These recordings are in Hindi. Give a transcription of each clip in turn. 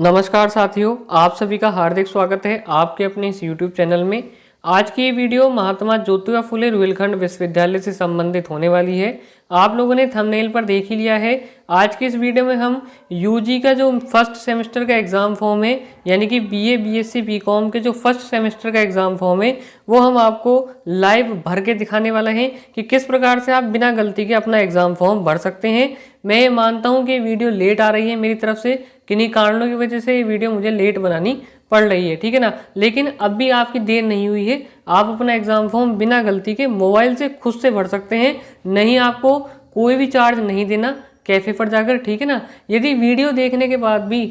नमस्कार साथियों, आप सभी का हार्दिक स्वागत है आपके अपने इस YouTube चैनल में। आज की ये वीडियो महात्मा ज्योतिबा फुले रुहेलखंड विश्वविद्यालय से संबंधित होने वाली है। आप लोगों ने थंबनेल पर देख ही लिया है। आज की इस वीडियो में हम यूजी का जो फर्स्ट सेमेस्टर का एग्ज़ाम फॉर्म है, यानी कि बीए, बीएससी, बीकॉम के जो फर्स्ट सेमेस्टर का एग्ज़ाम फॉर्म है, वो हम आपको लाइव भर के दिखाने वाला है कि किस प्रकार से आप बिना गलती के अपना एग्ज़ाम फॉर्म भर सकते हैं। मैं मानता हूं कि वीडियो लेट आ रही है मेरी तरफ से, किन्हीं कारणों की वजह से ये वीडियो मुझे लेट बनानी पड़ रही है, ठीक है ना। लेकिन अब भी आपकी देर नहीं हुई है, आप अपना एग्ज़ाम फॉर्म बिना गलती के मोबाइल से खुद से भर सकते हैं। नहीं, आपको कोई भी चार्ज नहीं देना कैफ़े पर जाकर, ठीक है ना। यदि वीडियो देखने के बाद भी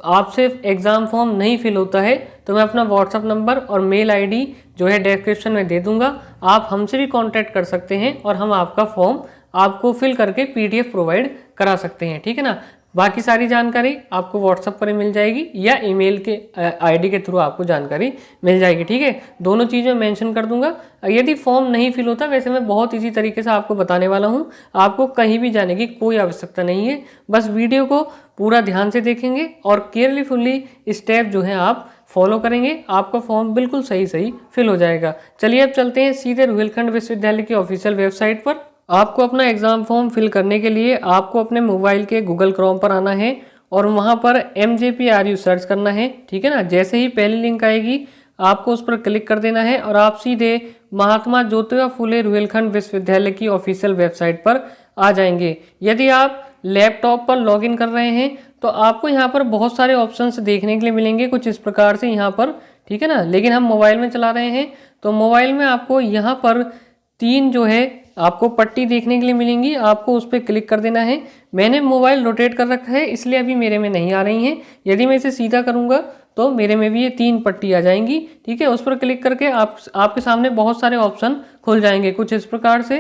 आपसे एग्ज़ाम फॉर्म नहीं फिल होता है तो मैं अपना व्हाट्सअप नंबर और मेल आईडी जो है डिस्क्रिप्शन में दे दूंगा। आप हमसे भी कांटेक्ट कर सकते हैं और हम आपका फॉर्म आपको फिल करके पीडीएफ प्रोवाइड करा सकते हैं, ठीक है ना। बाकी सारी जानकारी आपको व्हाट्सएप पर मिल जाएगी या ईमेल के आईडी के थ्रू आपको जानकारी मिल जाएगी, ठीक है। दोनों चीज़ें मेंशन कर दूंगा। यदि फॉर्म नहीं फिल होता, वैसे मैं बहुत इजी तरीके से आपको बताने वाला हूं, आपको कहीं भी जाने की कोई आवश्यकता नहीं है। बस वीडियो को पूरा ध्यान से देखेंगे और केयरफुली स्टेप जो है आप फॉलो करेंगे, आपका फॉर्म बिल्कुल सही फिल हो जाएगा। चलिए अब चलते हैं सीधे रुहेलखंड विश्वविद्यालय की ऑफिशियल वेबसाइट पर। आपको अपना एग्ज़ाम फॉर्म फिल करने के लिए आपको अपने मोबाइल के गूगल क्रोम पर आना है और वहाँ पर MJPRU सर्च करना है, ठीक है ना। जैसे ही पहली लिंक आएगी आपको उस पर क्लिक कर देना है और आप सीधे महात्मा ज्योतिबा फुले रुहेलखंड विश्वविद्यालय की ऑफिशियल वेबसाइट पर आ जाएंगे। यदि आप लैपटॉप पर लॉगिन कर रहे हैं तो आपको यहाँ पर बहुत सारे ऑप्शंस देखने के लिए मिलेंगे कुछ इस प्रकार से यहाँ पर, ठीक है ना। लेकिन हम मोबाइल में चला रहे हैं तो मोबाइल में आपको यहाँ पर तीन जो है आपको पट्टी देखने के लिए मिलेंगी, आपको उस पर क्लिक कर देना है। मैंने मोबाइल रोटेट कर रखा है इसलिए अभी मेरे में नहीं आ रही हैं। यदि मैं इसे सीधा करूंगा तो मेरे में भी ये तीन पट्टी आ जाएंगी, ठीक है। उस पर क्लिक करके आपके सामने बहुत सारे ऑप्शन खुल जाएंगे कुछ इस प्रकार से।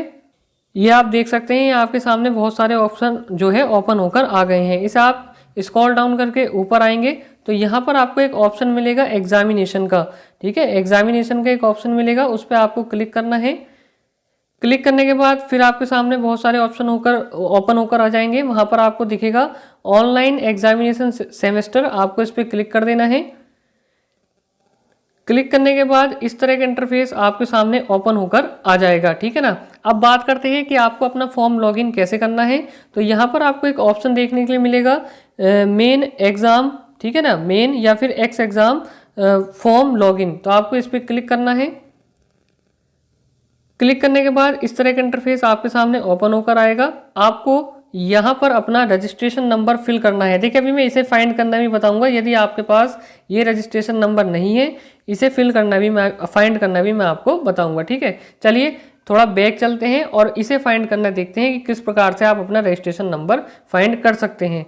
ये आप देख सकते हैं, आपके सामने बहुत सारे ऑप्शन जो है ओपन होकर आ गए हैं। इसे आप स्क्रॉल डाउन करके ऊपर आएंगे तो यहाँ पर आपको एक ऑप्शन मिलेगा एग्जामिनेशन का, ठीक है। एग्जामिनेशन का एक ऑप्शन मिलेगा, उस पर आपको क्लिक करना है। क्लिक करने के बाद फिर आपके सामने बहुत सारे ऑप्शन ओपन होकर आ जाएंगे। वहां पर आपको दिखेगा ऑनलाइन एग्जामिनेशन सेमेस्टर, आपको इस पर क्लिक कर देना है। क्लिक करने के बाद इस तरह का इंटरफेस आपके सामने ओपन होकर आ जाएगा, ठीक है ना। अब बात करते हैं कि आपको अपना फॉर्म लॉगिन कैसे करना है। तो यहाँ पर आपको एक ऑप्शन देखने के लिए मिलेगा मेन एग्जाम, ठीक है ना, मेन या फिर एक्स एग्जाम फॉर्म लॉगिन। तो आपको इस पर क्लिक करना है। क्लिक करने के बाद इस तरह का इंटरफेस आपके सामने ओपन होकर आएगा। आपको यहाँ पर अपना रजिस्ट्रेशन नंबर फिल करना है। देखिए अभी मैं इसे फाइंड करना भी बताऊंगा। यदि आपके पास ये रजिस्ट्रेशन नंबर नहीं है, इसे फाइंड करना भी मैं आपको बताऊंगा, ठीक है। चलिए थोड़ा बैक चलते हैं और इसे फाइंड करना देखते हैं कि किस प्रकार से आप अपना रजिस्ट्रेशन नंबर फाइंड कर सकते हैं।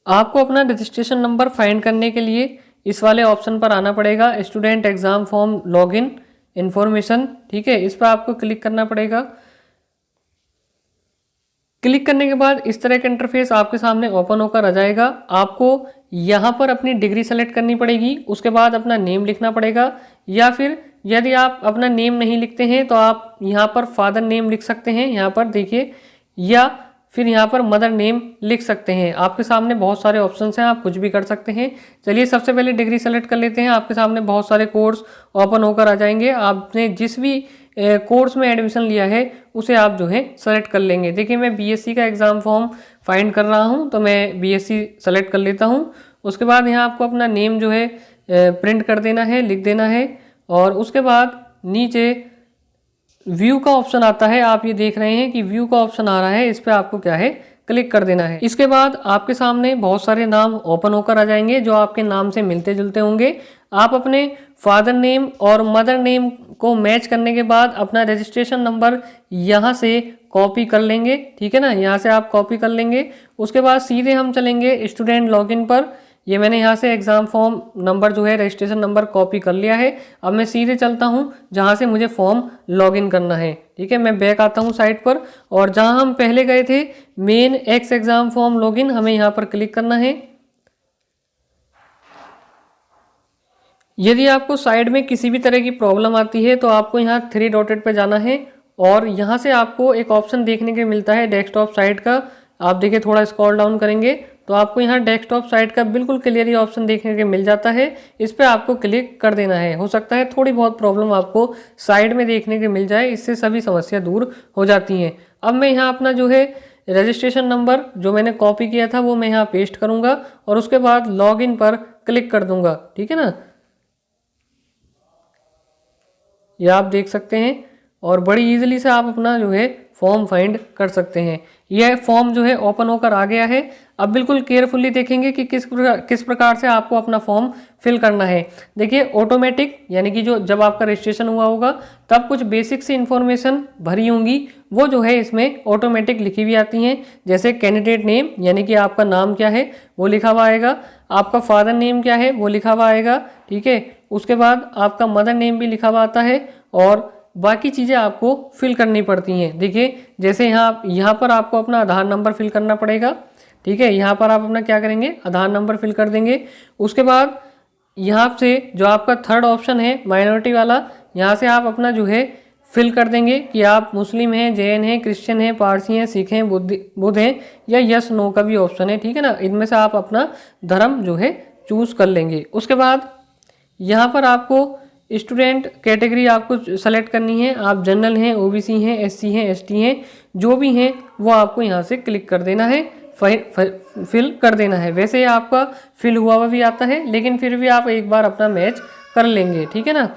आपको अपना रजिस्ट्रेशन नंबर फाइंड करने के लिए इस वाले ऑप्शन पर आना पड़ेगा, student exam form login information, ठीक है। इस पर आपको क्लिक करना पड़ेगा। क्लिक करने के बाद इस तरह का इंटरफेस आपके सामने ओपन होकर आ जाएगा। आपको यहाँ पर अपनी डिग्री सेलेक्ट करनी पड़ेगी, उसके बाद अपना नेम लिखना पड़ेगा, या फिर यदि आप अपना नेम नहीं लिखते हैं तो आप यहाँ पर फादर नेम लिख सकते हैं, यहाँ पर देखिए, या फिर यहाँ पर मदर नेम लिख सकते हैं। आपके सामने बहुत सारे ऑप्शंस हैं, आप कुछ भी कर सकते हैं। चलिए सबसे पहले डिग्री सेलेक्ट कर लेते हैं। आपके सामने बहुत सारे कोर्स ओपन होकर आ जाएंगे। आपने जिस भी कोर्स में एडमिशन लिया है उसे आप जो है सेलेक्ट कर लेंगे। देखिए मैं बीएससी का एग्ज़ाम फॉर्म फाइंड कर रहा हूँ तो मैं बीएससी सेलेक्ट कर लेता हूँ। उसके बाद यहाँ आपको अपना नेम जो है प्रिंट कर देना है, लिख देना है, और उसके बाद नीचे व्यू का ऑप्शन आता है। आप ये देख रहे हैं कि व्यू का ऑप्शन आ रहा है, इस पर आपको क्या है क्लिक कर देना है। इसके बाद आपके सामने बहुत सारे नाम ओपन होकर आ जाएंगे जो आपके नाम से मिलते जुलते होंगे। आप अपने फादर नेम और मदर नेम को मैच करने के बाद अपना रजिस्ट्रेशन नंबर यहाँ से कॉपी कर लेंगे, ठीक है ना। यहाँ से आप कॉपी कर लेंगे। उसके बाद सीधे हम चलेंगे स्टूडेंट लॉगिन पर। ये मैंने यहाँ से एग्ज़ाम फॉर्म नंबर जो है रजिस्ट्रेशन नंबर कॉपी कर लिया है। अब मैं सीधे चलता हूँ जहाँ से मुझे फॉर्म लॉगिन करना है, ठीक है। मैं बैक आता हूँ साइट पर और जहाँ हम पहले गए थे main x exam form login, हमें यहाँ पर क्लिक करना है। यदि आपको साइड में किसी भी तरह की प्रॉब्लम आती है तो आपको यहाँ 3 डॉटेड पर जाना है और यहाँ से आपको एक ऑप्शन देखने के मिलता है डेस्कटॉप साइट का। आप देखिए थोड़ा स्क्रॉल डाउन करेंगे तो आपको यहाँ डेस्कटॉप साइट का बिल्कुल क्लियर ऑप्शन देखने को मिल जाता है। इस पर आपको क्लिक कर देना है। हो सकता है थोड़ी बहुत प्रॉब्लम आपको साइड में देखने को मिल जाए, इससे सभी समस्या दूर हो जाती हैं। अब मैं यहाँ अपना जो है रजिस्ट्रेशन नंबर जो मैंने कॉपी किया था वो मैं यहाँ पेस्ट करूँगा और उसके बाद लॉगिन पर क्लिक कर दूँगा। ठीक है ना, ये आप देख सकते हैं और बड़ी इजीली से आप अपना जो है फॉर्म फाइंड कर सकते हैं। यह फॉर्म जो है ओपन होकर आ गया है। अब बिल्कुल केयरफुली देखेंगे कि किस प्रकार से आपको अपना फॉर्म फिल करना है। देखिए ऑटोमेटिक यानी कि जो जब आपका रजिस्ट्रेशन हुआ होगा तब कुछ बेसिक सी इन्फॉर्मेशन भरी होंगी, वो जो है इसमें ऑटोमेटिक लिखी हुई आती हैं। जैसे कैंडिडेट नेम यानी कि आपका नाम क्या है वो लिखा हुआ आएगा, आपका फादर नेम क्या है वो लिखा हुआ आएगा। ठीक है, उसके बाद आपका मदर नेम भी लिखा हुआ आता है और बाकी चीज़ें आपको फिल करनी पड़ती हैं। देखिए जैसे यहाँ पर आपको अपना आधार नंबर फिल करना पड़ेगा। ठीक है, यहाँ पर आप अपना क्या करेंगे, आधार नंबर फिल कर देंगे। उसके बाद यहाँ से जो आपका थर्ड ऑप्शन है माइनॉरिटी वाला, यहाँ से आप अपना जो है फिल कर देंगे कि आप मुस्लिम हैं, जैन हैं, क्रिश्चियन हैं, पारसी हैं, सिख हैं, बुद्ध हैं, या यस नो का भी ऑप्शन है। ठीक है ना, इनमें से आप अपना धर्म जो है चूज़ कर लेंगे। उसके बाद यहाँ पर आपको स्टूडेंट कैटेगरी आपको सेलेक्ट करनी है। आप जनरल हैं, ओबीसी हैं, एससी हैं, एसटी हैं, जो भी हैं वो आपको यहाँ से क्लिक कर देना है, फिल कर देना है। वैसे आपका फिल हुआ भी आता है लेकिन फिर भी आप एक बार अपना मैच कर लेंगे। ठीक है ना,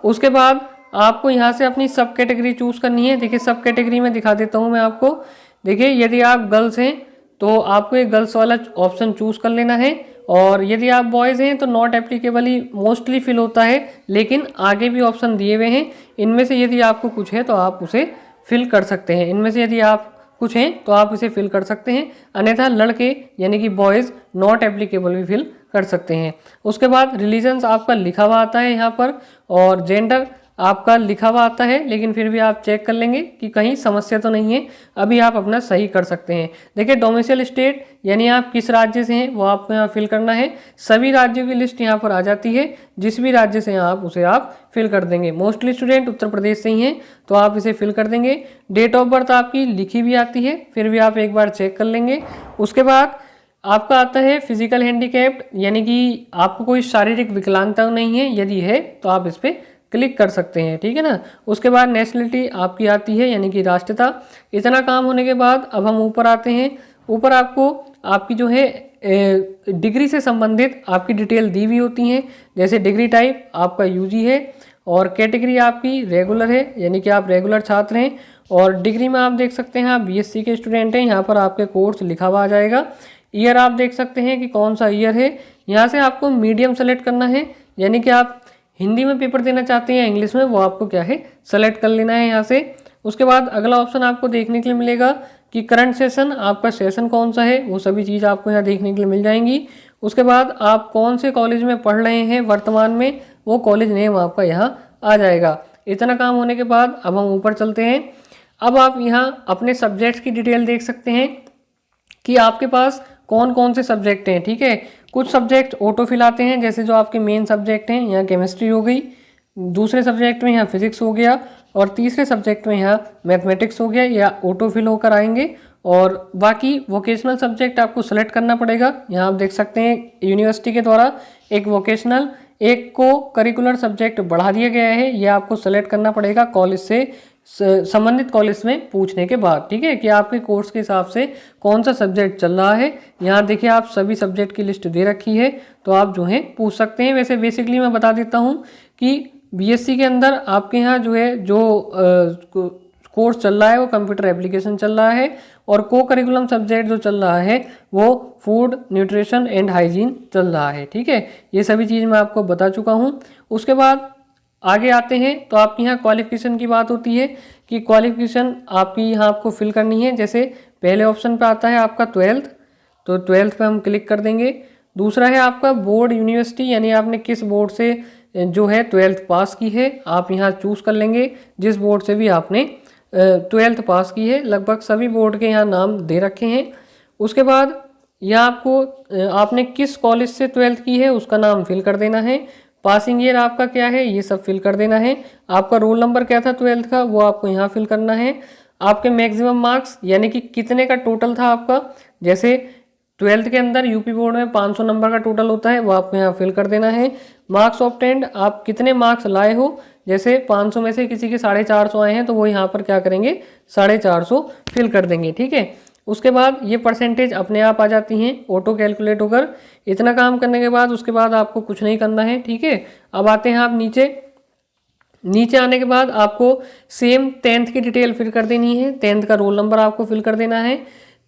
उसके बाद आपको यहाँ से अपनी सब कैटेगरी चूज़ करनी है। देखिए सब कैटेगरी में दिखा देता हूँ मैं आपको। देखिए यदि आप गर्ल्स हैं तो आपको एक गर्ल्स वाला ऑप्शन चूज़ कर लेना है, और यदि आप बॉयज़ हैं तो नॉट एप्लीकेबल ही मोस्टली फिल होता है, लेकिन आगे भी ऑप्शन दिए हुए हैं। इनमें से यदि आपको कुछ है तो आप उसे फिल कर सकते हैं। इनमें से यदि आप कुछ हैं तो आप इसे फिल कर सकते हैं, अन्यथा लड़के यानी कि बॉयज़ नॉट एप्लीकेबल भी फिल कर सकते हैं। उसके बाद रिलीजन्स आपका लिखा हुआ आता है यहाँ पर, और जेंडर आपका लिखा हुआ आता है, लेकिन फिर भी आप चेक कर लेंगे कि कहीं समस्या तो नहीं है, अभी आप अपना सही कर सकते हैं। देखिए डोमिसाइल स्टेट यानी आप किस राज्य से हैं वो आपको यहाँ फिल करना है। सभी राज्यों की लिस्ट यहाँ पर आ जाती है, जिस भी राज्य से आप उसे आप फिल कर देंगे। मोस्टली स्टूडेंट उत्तर प्रदेश से ही हैं तो आप इसे फिल कर देंगे। डेट ऑफ बर्थ आपकी लिखी भी आती है, फिर भी आप एक बार चेक कर लेंगे। उसके बाद आपका आता है फिजिकल हैंडीकैप्ड यानी कि आपको कोई शारीरिक विकलांगता नहीं है, यदि है तो आप इस पर क्लिक कर सकते हैं। ठीक है ना, उसके बाद नेशनलिटी आपकी आती है यानी कि राष्ट्रता। इतना काम होने के बाद अब हम ऊपर आते हैं। ऊपर आपको आपकी जो है डिग्री से संबंधित आपकी डिटेल दी हुई होती हैं। जैसे डिग्री टाइप आपका यूजी है, और कैटेगरी आपकी रेगुलर है यानी कि आप रेगुलर छात्र हैं, और डिग्री में आप देख सकते हैं आप बीएससी के स्टूडेंट हैं। यहाँ पर आपके कोर्स लिखा हुआ आ जाएगा। ईयर आप देख सकते हैं कि कौन सा ईयर है। यहाँ से आपको मीडियम सेलेक्ट करना है, यानी कि आप हिंदी में पेपर देना चाहते हैं या इंग्लिश में, वो आपको क्या है सेलेक्ट कर लेना है यहाँ से। उसके बाद अगला ऑप्शन आपको देखने के लिए मिलेगा कि करंट सेशन, आपका सेशन कौन सा है, वो सभी चीज़ आपको यहाँ देखने के लिए मिल जाएंगी। उसके बाद आप कौन से कॉलेज में पढ़ रहे हैं वर्तमान में, वो कॉलेज नेम आपका यहाँ आ जाएगा। इतना काम होने के बाद अब हम ऊपर चलते हैं। अब आप यहाँ अपने सब्जेक्ट्स की डिटेल देख सकते हैं कि आपके पास कौन कौन से सब्जेक्ट हैं। ठीक है, कुछ सब्जेक्ट ऑटो फिल आते हैं, जैसे जो आपके मेन सब्जेक्ट हैं, यहाँ केमिस्ट्री हो गई, दूसरे सब्जेक्ट में यहाँ फिजिक्स हो गया, और तीसरे सब्जेक्ट में यहाँ मैथमेटिक्स हो गया, या ऑटो फिल होकर आएंगे। और बाकी वोकेशनल सब्जेक्ट आपको सेलेक्ट करना पड़ेगा। यहाँ आप देख सकते हैं यूनिवर्सिटी के द्वारा एक वोकेशनल एक को करिकुलर सब्जेक्ट बढ़ा दिया गया है, यह आपको सेलेक्ट करना पड़ेगा कॉलेज से, संबंधित कॉलेज में पूछने के बाद। ठीक है, कि आपके कोर्स के हिसाब से कौन सा सब्जेक्ट चल रहा है। यहाँ देखिए आप सभी सब्जेक्ट की लिस्ट दे रखी है, तो आप जो है पूछ सकते हैं। वैसे बेसिकली मैं बता देता हूँ कि बीएससी के अंदर आपके यहाँ जो है कोर्स चल रहा है वो कंप्यूटर एप्लीकेशन चल रहा है, और को करिकुलम सब्जेक्ट जो चल रहा है वो फूड न्यूट्रिशन एंड हाइजीन चल रहा है। ठीक है, ये सभी चीज़ मैं आपको बता चुका हूँ। उसके बाद आगे आते हैं तो आपके यहाँ क्वालिफिकेशन की बात होती है कि क्वालिफिकेशन आपकी यहाँ आपको फिल करनी है। जैसे पहले ऑप्शन पे आता है आपका 12th, तो 12th पे हम क्लिक कर देंगे। दूसरा है आपका बोर्ड यूनिवर्सिटी, यानी आपने किस बोर्ड से जो है 12th पास की है, आप यहाँ चूज़ कर लेंगे जिस बोर्ड से भी आपने 12th पास की है। लगभग सभी बोर्ड के यहाँ नाम दे रखे हैं। उसके बाद यहाँ आपको आपने किस कॉलेज से 12th की है उसका नाम फिल कर देना है। पासिंग ईयर आपका क्या है ये सब फिल कर देना है। आपका रोल नंबर क्या था 12th का वो आपको यहाँ फिल करना है। आपके मैक्सिमम मार्क्स यानी कि कितने का टोटल था आपका, जैसे 12th के अंदर यूपी बोर्ड में 500 नंबर का टोटल होता है, वो आपको यहाँ फिल कर देना है। मार्क्स ऑब्टेंड, आप कितने मार्क्स लाए हो, जैसे 500 में से किसी के 450 आए हैं तो वो यहाँ पर क्या करेंगे 450 फिल कर देंगे, ठीक है। उसके बाद ये परसेंटेज अपने आप आ जाती हैं, ऑटो कैलकुलेट होकर। इतना काम करने के बाद उसके बाद आपको कुछ नहीं करना है, ठीक है। अब आते हैं आप नीचे आने के बाद आपको सेम 10th की डिटेल फिल कर देनी है। 10th का रोल नंबर आपको फिल कर देना है।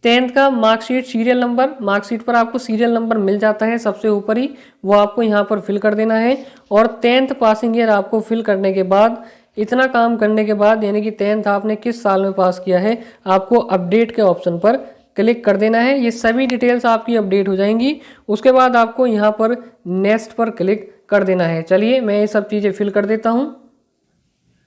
10th का मार्कशीट सीरियल नंबर, मार्कशीट पर आपको सीरियल नंबर मिल जाता है सबसे ऊपर ही, वो आपको यहाँ पर फिल कर देना है। और 10th पासिंग ईयर आपको फिल करने के बाद, इतना काम करने के बाद, यानी कि 10th आपने किस साल में पास किया है, आपको अपडेट के ऑप्शन पर क्लिक कर देना है। ये सभी डिटेल्स आपकी अपडेट हो जाएंगी। उसके बाद आपको यहाँ पर नेक्स्ट पर क्लिक कर देना है। चलिए मैं ये सब चीज़ें फिल कर देता हूँ।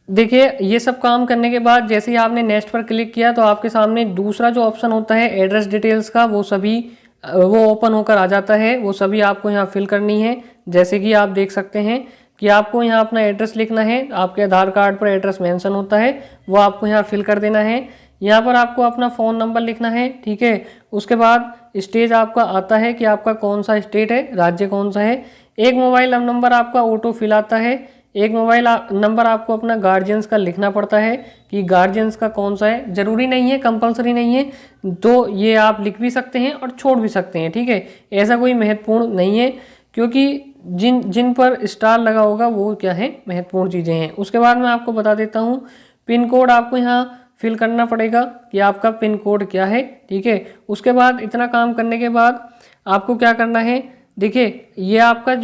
देखिए ये सब काम करने के बाद जैसे ही आपने नेक्स्ट पर क्लिक किया तो आपके सामने दूसरा जो ऑप्शन होता है एड्रेस डिटेल्स का, वो ओपन होकर आ जाता है। वो सभी आपको यहाँ फिल करनी है। जैसे कि आप देख सकते हैं कि आपको यहाँ अपना एड्रेस लिखना है, आपके आधार कार्ड पर एड्रेस मेंशन होता है, वो आपको यहाँ फिल कर देना है। यहाँ पर आपको अपना फ़ोन नंबर लिखना है, ठीक है। उसके बाद स्टेज आपका आता है कि आपका कौन सा स्टेट है, राज्य कौन सा है। एक मोबाइल नंबर आपका ऑटो फिल आता है। एक मोबाइल नंबर आपको अपना गार्जियंस का लिखना पड़ता है कि गार्जियंस का कौन सा है। ज़रूरी नहीं है, कंपलसरी नहीं है, तो ये आप लिख भी सकते हैं और छोड़ भी सकते हैं, ठीक है। ऐसा कोई महत्वपूर्ण नहीं है, क्योंकि जिन पर स्टार लगा होगा वो क्या है, महत्वपूर्ण चीज़ें हैं। उसके बाद मैं आपको बता देता हूँ, पिन कोड आपको यहाँ फिल करना पड़ेगा कि आपका पिन कोड क्या है, ठीक है। उसके बाद इतना काम करने के बाद आपको क्या करना है, देखिए ये आपका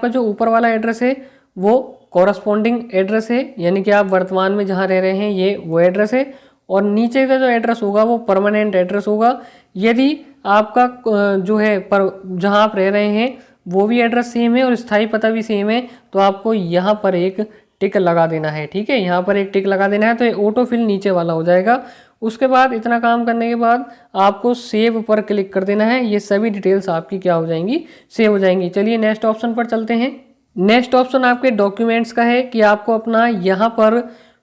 जो ऊपर वाला एड्रेस है वो कॉरस्पॉन्डिंग एड्रेस है, यानी कि आप वर्तमान में जहाँ रह रहे हैं ये वो एड्रेस है। और नीचे का जो एड्रेस होगा वो परमानेंट एड्रेस होगा। यदि आपका जो है पर जहाँ आप रह रहे हैं वो भी एड्रेस सेम है और स्थायी पता भी सेम है, तो आपको यहाँ पर एक टिक लगा देना है, ठीक है। यहाँ पर एक टिक लगा देना है तो ये ऑटो फिल नीचे वाला हो जाएगा। उसके बाद इतना काम करने के बाद आपको सेव पर क्लिक कर देना है। ये सभी डिटेल्स आपकी क्या हो जाएंगी, सेव हो जाएंगी। चलिए नेक्स्ट ऑप्शन पर चलते हैं। नेक्स्ट ऑप्शन आपके डॉक्यूमेंट्स का है कि आपको अपना यहाँ पर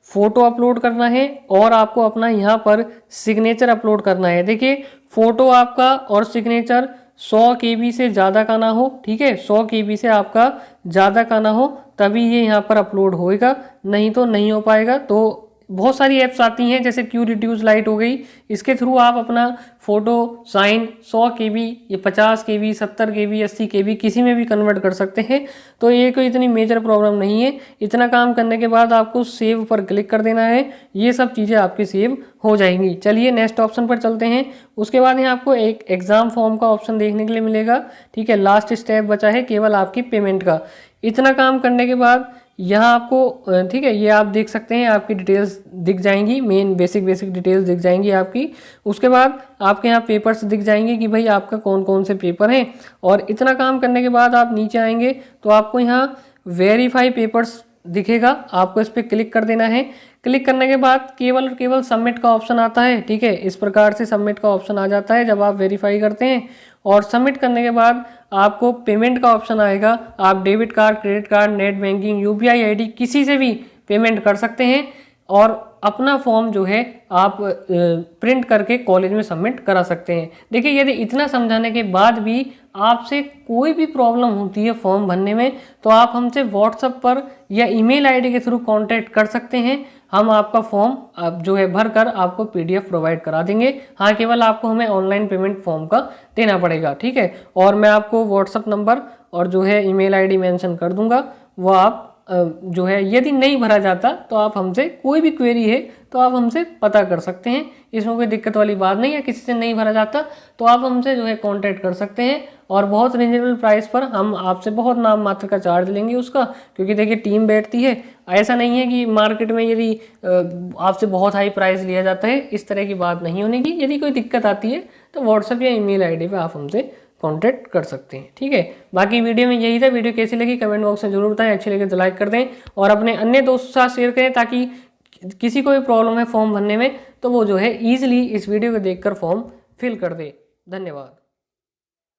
फ़ोटो अपलोड करना है और आपको अपना यहाँ पर सिग्नेचर अपलोड करना है। देखिए फ़ोटो आपका और सिग्नेचर 100 KB से ज़्यादा का ना हो, ठीक है। 100 KB से आपका ज़्यादा का ना हो तभी ये यहाँ पर अपलोड होएगा, नहीं तो नहीं हो पाएगा। तो बहुत सारी ऐप्स आती हैं जैसे क्यू रिड्यूस लाइट हो गई, इसके थ्रू आप अपना फ़ोटो साइन 100 KB, ये 50 KB, 70 KB, 80 KB किसी में भी कन्वर्ट कर सकते हैं। तो ये कोई इतनी मेजर प्रॉब्लम नहीं है। इतना काम करने के बाद आपको सेव पर क्लिक कर देना है, ये सब चीज़ें आपकी सेव हो जाएंगी। चलिए नेक्स्ट ऑप्शन पर चलते हैं। उसके बाद यहाँ आपको एक एग्ज़ाम फॉर्म का ऑप्शन देखने के लिए मिलेगा, ठीक है। लास्ट स्टेप बचा है केवल आपकी पेमेंट का। इतना काम करने के बाद यहाँ आपको, ठीक है, ये आप देख सकते हैं आपकी डिटेल्स दिख जाएंगी, मेन बेसिक डिटेल्स दिख जाएंगी आपकी। उसके बाद आपके यहाँ पेपर्स दिख जाएंगे कि भाई आपका कौन कौन से पेपर हैं। और इतना काम करने के बाद आप नीचे आएंगे तो आपको यहाँ वेरीफाई पेपर्स दिखेगा, आपको इस पर क्लिक कर देना है। क्लिक करने के बाद केवल और केवल सबमिट का ऑप्शन आता है, ठीक है। इस प्रकार से सबमिट का ऑप्शन आ जाता है जब आप वेरीफाई करते हैं। और सबमिट करने के बाद आपको पेमेंट का ऑप्शन आएगा। आप debit card, credit card, net banking, UPI ID किसी से भी पेमेंट कर सकते हैं और अपना फॉर्म जो है आप प्रिंट करके कॉलेज में सबमिट करा सकते हैं। देखिए यदि इतना समझाने के बाद भी आपसे कोई भी प्रॉब्लम होती है फॉर्म भरने में तो आप हमसे व्हाट्सएप पर या ईमेल ID के थ्रू कांटेक्ट कर सकते हैं। हम आपका फॉर्म जो है भर कर आपको PDF प्रोवाइड करा देंगे। हाँ, केवल आपको हमें ऑनलाइन पेमेंट फॉर्म का देना पड़ेगा, ठीक है। और मैं आपको व्हाट्सएप नंबर और जो है ईमेल ID मेंशन कर दूंगा, वो आप जो है यदि नहीं भरा जाता तो आप हमसे कोई भी क्वेरी है तो आप हमसे पता कर सकते हैं। इसमें कोई दिक्कत वाली बात नहीं है। किसी से नहीं भरा जाता तो आप हमसे जो है कांटेक्ट कर सकते हैं और बहुत रिजनेबल प्राइस पर हम आपसे बहुत नाम मात्र का चार्ज लेंगे उसका, क्योंकि देखिए टीम बैठती है। ऐसा नहीं है कि मार्केट में यदि आपसे बहुत हाई प्राइस लिया जाता है, इस तरह की बात नहीं होने की। यदि कोई दिक्कत आती है तो व्हाट्सएप या ईमेल ID पे आप हमसे कांटेक्ट कर सकते हैं, ठीक है। बाकी वीडियो में यही था। वीडियो कैसी लगी कमेंट बॉक्स में जरूर बताएं। अच्छी लगे तो लाइक कर दें और अपने अन्य दोस्तों के साथ शेयर करें ताकि किसी को भी प्रॉब्लम है फॉर्म भरने में तो वो जो है ईजिली इस वीडियो को देखकर फॉर्म फिल कर दे। धन्यवाद।